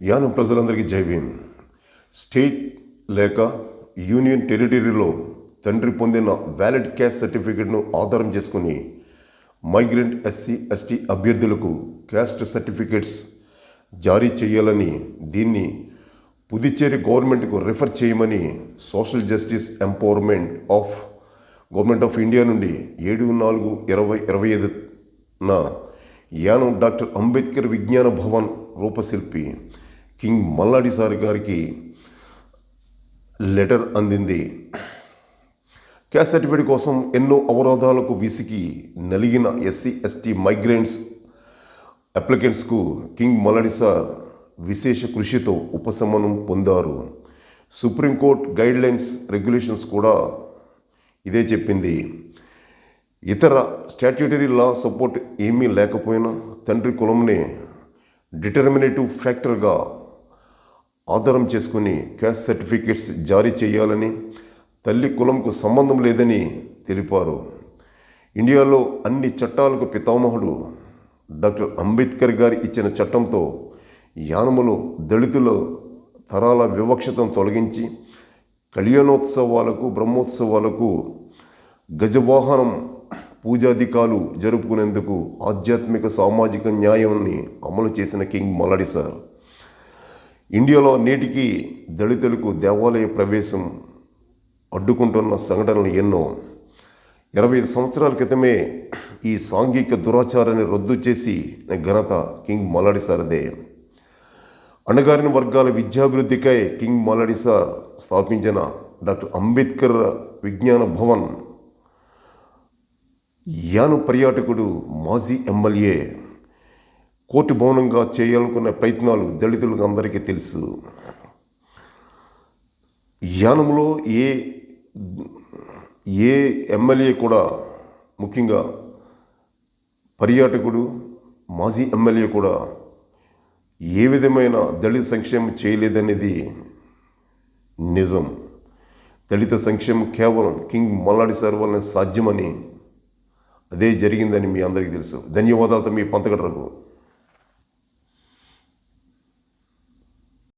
యానం ప్రజలందరికీ జై భీమ్. స్టేట్ లేక యూనియన్ టెరిటరీలో తండ్రి పొందిన వ్యాలిడ్ క్యాస్ట్ సర్టిఫికేట్ను ఆధారం చేసుకుని మైగ్రెంట్ ఎస్సీ ఎస్టీ అభ్యర్థులకు క్యాస్ట్ సర్టిఫికేట్స్ జారీ చేయాలని, దీన్ని పుదుచ్చేరి గవర్నమెంట్కు రిఫర్ చేయమని social justice empowerment of government of India నుండి 7/4/2025న యానం డాక్టర్ అంబేద్కర్ విజ్ఞాన భవన్ రూపశిల్పి కింగ్ మల్లాడి సార్ గారికి లెటర్ అందింది. క్యాస్ట్ సర్టిఫికేట్ కోసం ఎన్నో అవరోధాలకు విసిగి నలిగిన ఎస్సీ ఎస్టీ మైగ్రెంట్స్ అప్లికెంట్స్కు కింగ్ మల్లాడి సార్ విశేష కృషితో ఉపశమనం పొందారు. సుప్రీంకోర్టు గైడ్లైన్స్ రెగ్యులేషన్స్ కూడా ఇదే చెప్పింది. ఇతర స్టాట్యూటరీ లా సపోర్ట్ ఏమీ లేకపోయినా తండ్రి కులంనే డిటర్మినేటివ్ ఫ్యాక్టర్గా ఆధారం చేసుకుని క్యాస్ట్ సర్టిఫికేట్స్ జారీ చేయాలని, తల్లి కులంకు సంబంధం లేదని తెలిపారు. ఇండియాలో అన్ని చట్టాలకు పితామహుడు డాక్టర్ అంబేద్కర్ గారు ఇచ్చిన చట్టంతో యానములో దళితుల తరాల వివక్షతను తొలగించి కళ్యాణోత్సవాలకు, బ్రహ్మోత్సవాలకు, గజవాహనం పూజాధికాలు జరుపుకునేందుకు ఆధ్యాత్మిక సామాజిక న్యాయాన్ని అమలు చేసిన కింగ్ మల్లాడి సార్ ఇండియాలో నేటికి దళితులకు దేవాలయ ప్రవేశం అడ్డుకుంటున్న సంఘటనలు ఎన్నో. 25 సంవత్సరాల క్రితమే ఈ సాంఘిక దురాచారాన్ని రద్దు చేసి ఘనత కింగ్ మల్లాడి సార్దే. అణగారిన వర్గాల విద్యాభివృద్ధికై కింగ్ మల్లాడి సార్ స్థాపించిన డాక్టర్ అంబేద్కర్ విజ్ఞాన భవన్ యానం పర్యాటకుడు, మాజీ ఎమ్మెల్యే కోర్టు భవనంగా చేయాలనుకున్న ప్రయత్నాలు దళితులకు అందరికీ తెలుసు. యానంలో ఏ ఎమ్మెల్యే కూడా, ముఖ్యంగా పర్యాటకుడు, మాజీ ఎమ్మెల్యే కూడా ఏ విధమైన దళిత సంక్షేమం చేయలేదనేది నిజం. దళిత సంక్షేమం కేవలం కింగ్ మల్లాడి సార్ వలన సాధ్యమని, అదే జరిగిందని మీ అందరికీ తెలుసు. ధన్యవాదాలు మీ పంతగడ్రకు.